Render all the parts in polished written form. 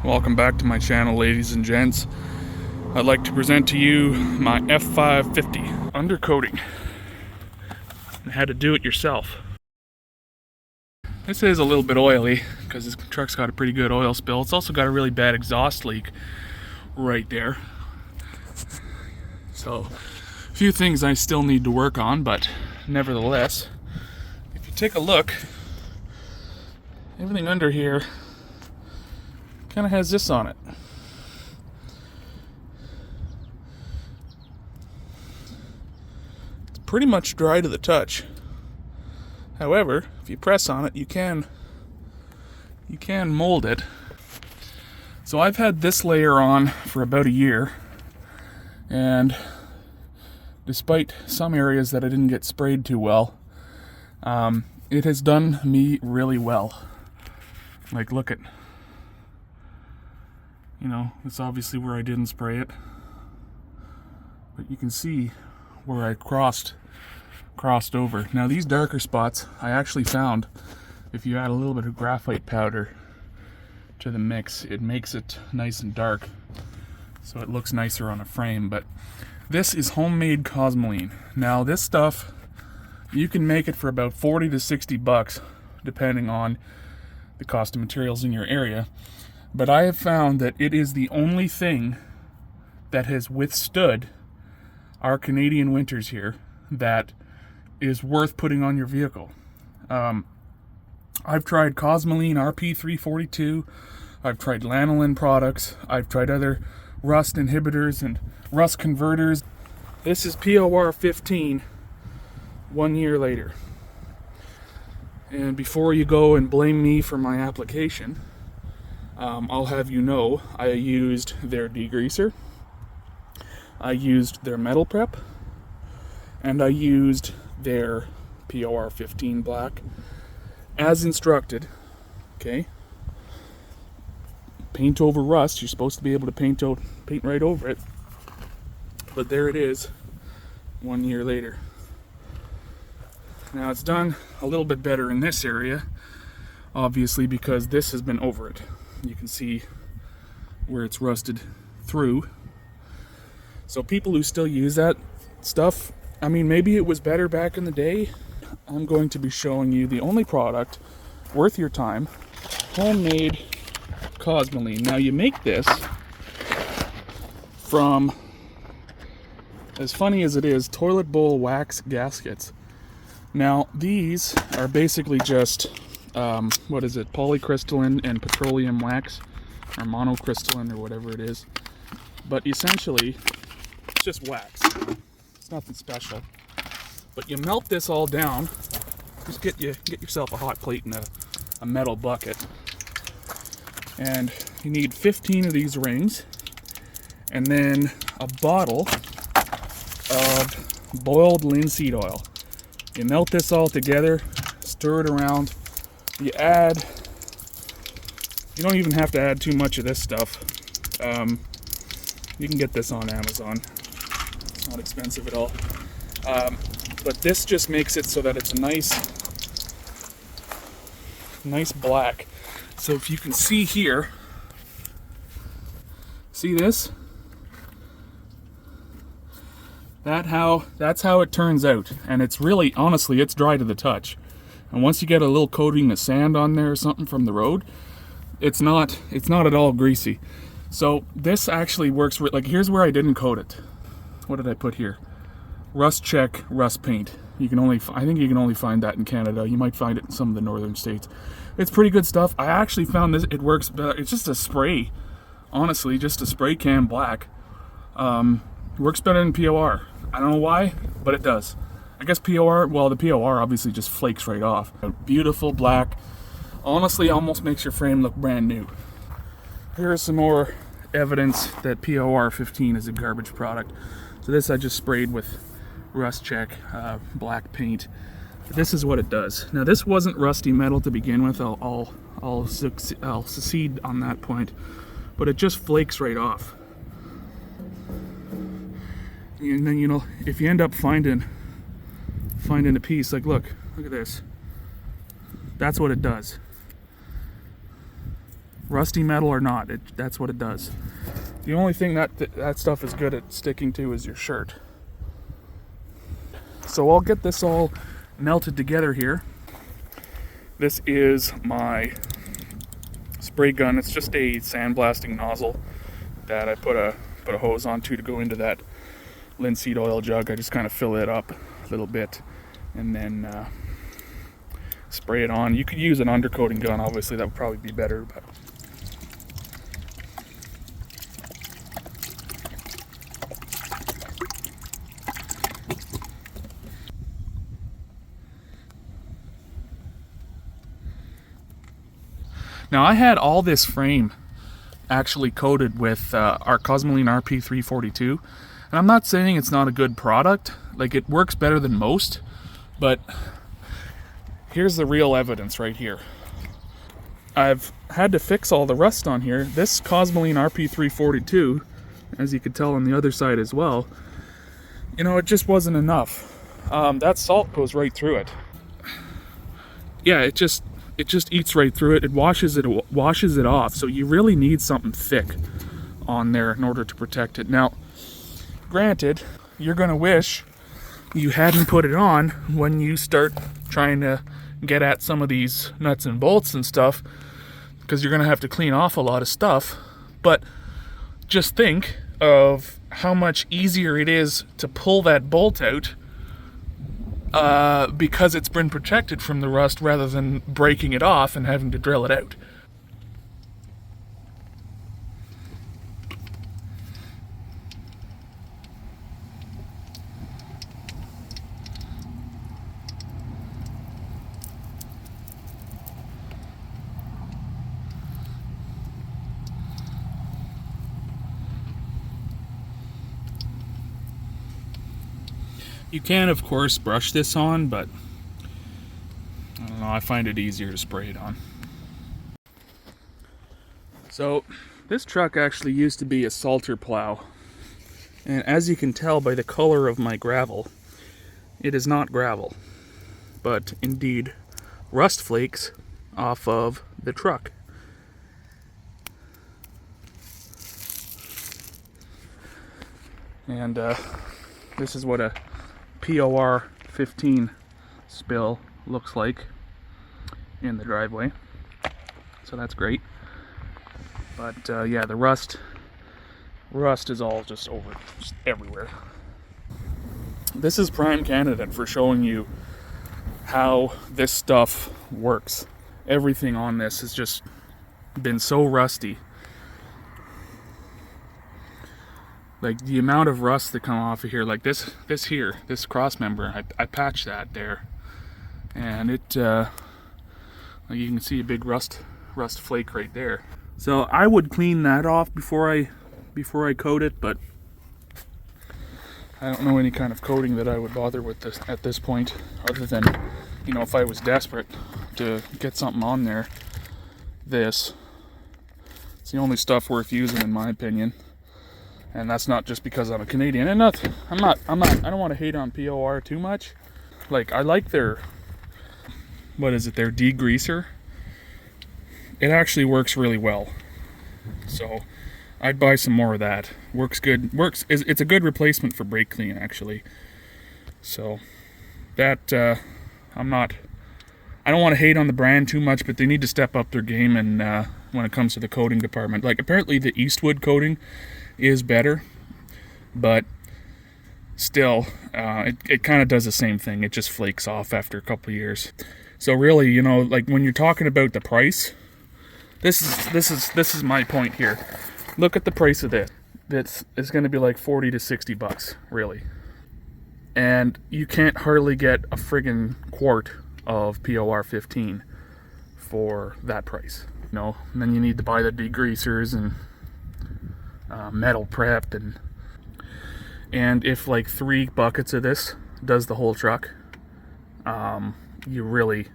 Welcome back to my channel, ladies and gents. I'd like to present to you my F550 undercoating and how to do it yourself. This is a little bit oily because this truck's got a pretty good oil spill. It's also got a really bad exhaust leak right there. So a few things I still need to work on, but nevertheless, if you take a look, everything under here kind of has this on it. It's pretty much dry to the touch. However, if you press on it, you can mold it. So I've had this layer on for about a year, and despite some areas that I didn't get sprayed too well, it has done me really well. Like, look at, it's obviously where I didn't spray it, but you can see where I crossed over. Now these darker spots, I actually found if you add a little bit of graphite powder to the mix, it makes it nice and dark, so it looks nicer on a frame. But this is homemade cosmoline. Now this stuff, you can make it for about 40 to 60 bucks, depending on the cost of materials in your area. But I have found that it is the only thing that has withstood our Canadian winters here that is worth putting on your vehicle. I've tried cosmoline RP342, I've tried lanolin products, I've tried other rust inhibitors and rust converters. This is POR 15 1 year later. And before you go and blame me for my application, I'll have you know I used their degreaser, I used their metal prep, and I used their POR 15 black as instructed. Okay, paint over rust. You're supposed to be able to paint right over it, but there it is 1 year later. Now it's done a little bit better in this area, obviously, because this has been over it. You can see where it's rusted through. So people who still use that stuff, I mean, maybe it was better back in the day. I'm going to be showing you the only product worth your time, homemade cosmoline. Now you make this from, as funny as it is, toilet bowl wax gaskets. Now these are basically just polycrystalline and petroleum wax, or monocrystalline, or whatever it is. But essentially, it's just wax. It's nothing special. But you melt this all down. Just get yourself a hot plate and a metal bucket, and you need 15 of these rings, and then a bottle of boiled linseed oil. You melt this all together, stir it around. You don't even have to add too much of this stuff. You can get this on Amazon. It's not expensive at all. But this just makes it so that it's a nice black. So if you can see here, see this? That's how it turns out. And it's really, honestly, it's dry to the touch. And once you get a little coating of sand on there or something from the road, it's not at all greasy. So this actually works, like, here's where I didn't coat it. What did I put here? Rust check, rust paint. I think you can only find that in Canada. You might find it in some of the northern states. It's pretty good stuff. I actually found this, it works better. It's just a spray, honestly, just a spray can black. Works better than POR. I don't know why, but it does. I guess POR, well, the POR obviously just flakes right off. A beautiful black, honestly almost makes your frame look brand new. Here's some more evidence that POR 15 is a garbage product. So this I just sprayed with rust check black paint. But this is what it does. Now this wasn't rusty metal to begin with. I'll secede on that point, but it just flakes right off. And then, if you end up finding a piece, like, look at this. That's what it does. Rusty metal or not, that's what it does. The only thing that stuff is good at sticking to is your shirt. So I'll get this all melted together here. This is my spray gun. It's just a sandblasting nozzle that I put a hose onto to go into that linseed oil jug. I just kind of fill it up a little bit and then spray it on. You could use an undercoating gun, obviously, that would probably be better, but now I had all this frame actually coated with our cosmoline RP342, and I'm not saying it's not a good product, like it works better than most, but here's the real evidence right here. I've had to fix all the rust on here. This cosmoline RP342, as you could tell on the other side as well, you know, it just wasn't enough. That salt goes right through it. Yeah, it just eats right through it. It washes it off. So you really need something thick on there in order to protect it. Now, granted, you're gonna wish you hadn't put it on when you start trying to get at some of these nuts and bolts and stuff, because you're gonna have to clean off a lot of stuff. But just think of how much easier it is to pull that bolt out because it's been protected from the rust, rather than breaking it off and having to drill it out. You can, of course, brush this on, but I don't know, I find it easier to spray it on. So, this truck actually used to be a salter plow, and as you can tell by the color of my gravel, it is not gravel, but indeed rust flakes off of the truck. And this is what a POR 15 spill looks like in the driveway, so that's great. But yeah, the rust is all just everywhere. This is prime candidate for showing you how this stuff works. Everything on this has just been so rusty. Like the amount of rust that come off of here, like this cross member, I patched that there, and it, like you can see a big rust flake right there. So I would clean that off before I coat it, but I don't know any kind of coating that I would bother with this at this point, other than, you know, if I was desperate to get something on there. It's the only stuff worth using, in my opinion. And that's not just because I'm a Canadian. And I don't want to hate on POR too much. Like, I like their, their degreaser. It actually works really well. So, I'd buy some more of that. Works good. It's a good replacement for brake clean, actually. So, that, I don't want to hate on the brand too much, but they need to step up their game and when it comes to the coating department. Like, apparently the Eastwood coating is better, but still, it kind of does the same thing. It just flakes off after a couple of years. So really, you know, like when you're talking about the price, this is my point here. Look at the price of this. It's going to be like $40 to $60, really, and you can't hardly get a friggin' quart of POR 15 for that price. You know, and then you need to buy the degreasers and metal prep, and if like 3 buckets of this does the whole truck, you really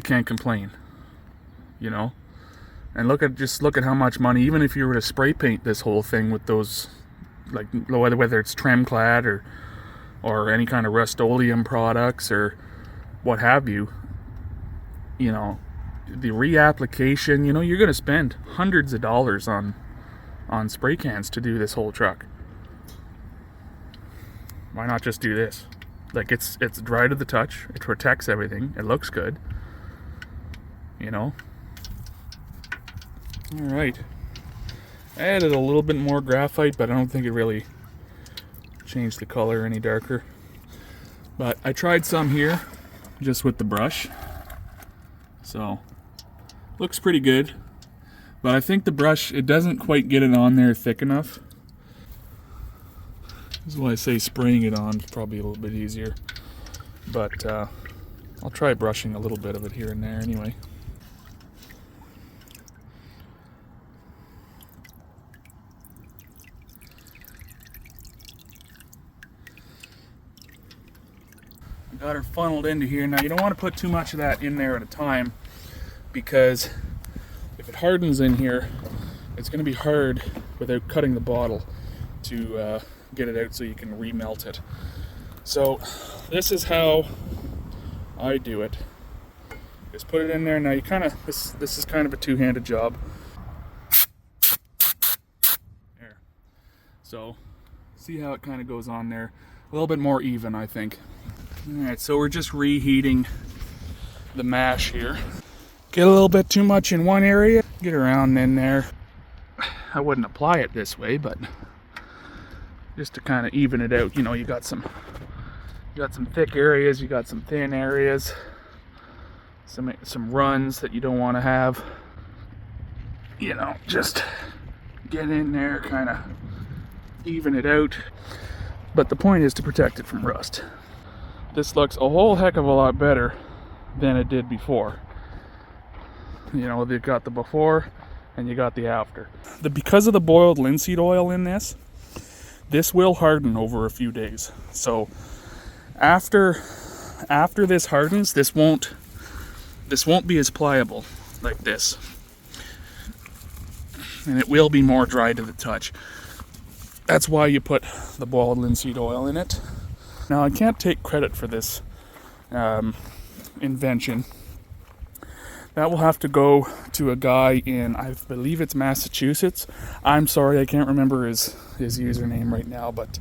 can't complain, you know. And look at how much money, even if you were to spray paint this whole thing with those, like, whether it's Tremclad or any kind of Rust-Oleum products or what have you, you know, the reapplication, you know, you're gonna spend hundreds of dollars on spray cans to do this whole truck. Why not just do this? Like, it's dry to the touch, it protects everything, it looks good, you know. All right, I added a little bit more graphite, but I don't think it really changed the color any darker. But I tried some here just with the brush, so looks pretty good. But I think the brush, it doesn't quite get it on there thick enough. This is why I say spraying it on is probably a little bit easier. But I'll try brushing a little bit of it here and there anyway. Got her funneled into here. Now you don't want to put too much of that in there at a time, because if it hardens in here, it's going to be hard without cutting the bottle to get it out so you can remelt it. So this is how I do it. Just put it in there. Now you kind of, this is kind of a two-handed job. There. So see how it kind of goes on there. A little bit more even, I think. Alright, so we're just reheating the mash here. Get a little bit too much in one area, get around in there. I wouldn't apply it this way, but just to kind of even it out. You know, you got some thick areas, you got some thin areas, some runs that you don't want to have. You know, just get in there, kind of even it out. But the point is to protect it from rust. This looks a whole heck of a lot better than it did before. You know, they've got the before and you got the after. Because of the boiled linseed oil in this will harden over a few days. So after this hardens, this won't be as pliable like this. And it will be more dry to the touch. That's why you put the boiled linseed oil in it. Now, I can't take credit for this invention. That will have to go to a guy in, I believe it's Massachusetts. I'm sorry, I can't remember his username right now, but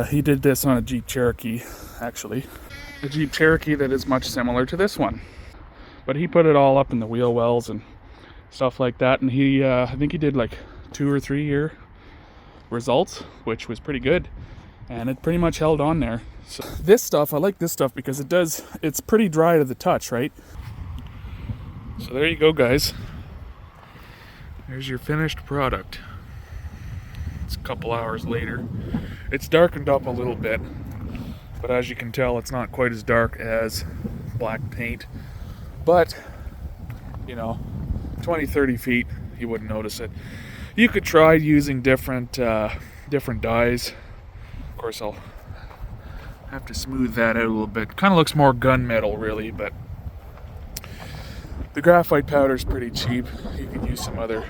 he did this on a Jeep Cherokee, actually. A Jeep Cherokee that is much similar to this one. But he put it all up in the wheel wells and stuff like that, and he, I think he did like 2 or 3 year results, which was pretty good. And it pretty much held on there. So this stuff, I like this stuff because it's pretty dry to the touch, right? So there you go, guys. There's your finished product. It's a couple hours later. It's darkened up a little bit, but as you can tell, it's not quite as dark as black paint. But, you know, 20, 30 feet, you wouldn't notice it. You could try using different dyes. Of course, I'll have to smooth that out a little bit. Kind of looks more gunmetal, really, but the graphite powder is pretty cheap. You can use some other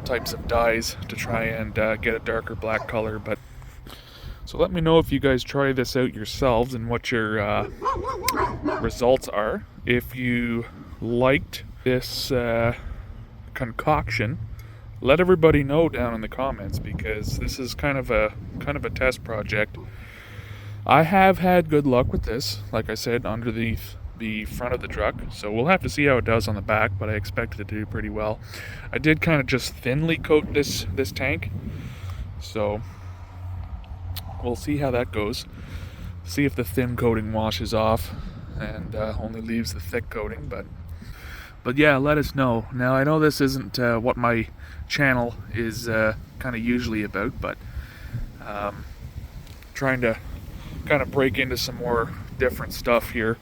types of dyes to try and get a darker black color. But so let me know if you guys try this out yourselves and what your results are. If you liked this concoction, let everybody know down in the comments, because this is kind of a test project. I have had good luck with this, like I said, under the front of the truck, so we'll have to see how it does on the back, but I expect it to do pretty well. I did kind of just thinly coat this tank, so we'll see how that goes. See if the thin coating washes off and only leaves the thick coating, but yeah, let us know. Now, I know this isn't what my channel is kind of usually about, but trying to kind of break into some more different stuff here.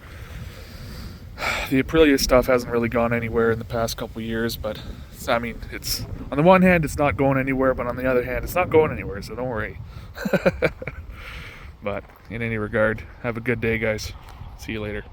The Aprilia stuff hasn't really gone anywhere in the past couple years, but I mean, it's on the one hand it's not going anywhere, but on the other hand it's not going anywhere, so don't worry. But in any regard, have a good day, guys. See you later.